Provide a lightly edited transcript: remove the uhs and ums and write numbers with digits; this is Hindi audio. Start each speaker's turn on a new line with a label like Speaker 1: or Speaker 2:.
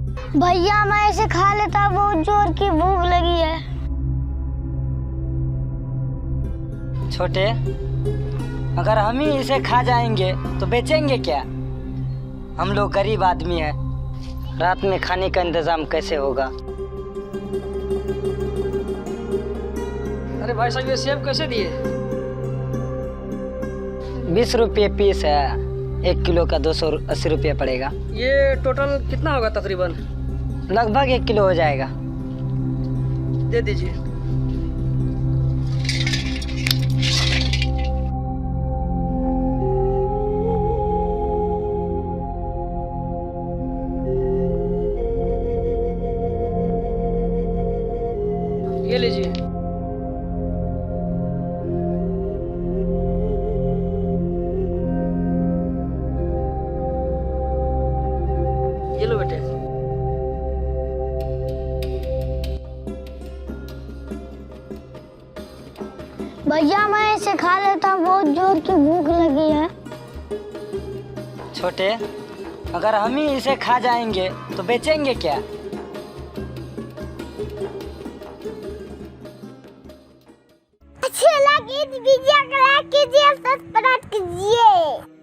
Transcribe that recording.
Speaker 1: भैया मैं इसे खा लेता, बहुत जोर की भूख लगी है।
Speaker 2: छोटे, अगर हम ही इसे खा जाएंगे तो बेचेंगे क्या? हम लोग गरीब आदमी हैं, रात में खाने का इंतजाम कैसे होगा?
Speaker 3: अरे भाई साहब, ये सेब कैसे दिए?
Speaker 2: 20 रुपये पीस है, 1 किलो का 280 रुपये पड़ेगा।
Speaker 3: ये टोटल कितना होगा तकरीबन?
Speaker 2: लगभग 1 किलो हो जाएगा।
Speaker 3: दे दीजिए। ये लीजिए। ये लो बेटे।
Speaker 1: भैया मैं इसे खा लेता, बहुत जोर की भूख लगी है।
Speaker 2: छोटे, अगर हम ही इसे खा जाएंगे तो बेचेंगे क्या?
Speaker 1: अच्छे लगे वीडियो को लाइक कीजिए, सब्सक्राइब कीजिए।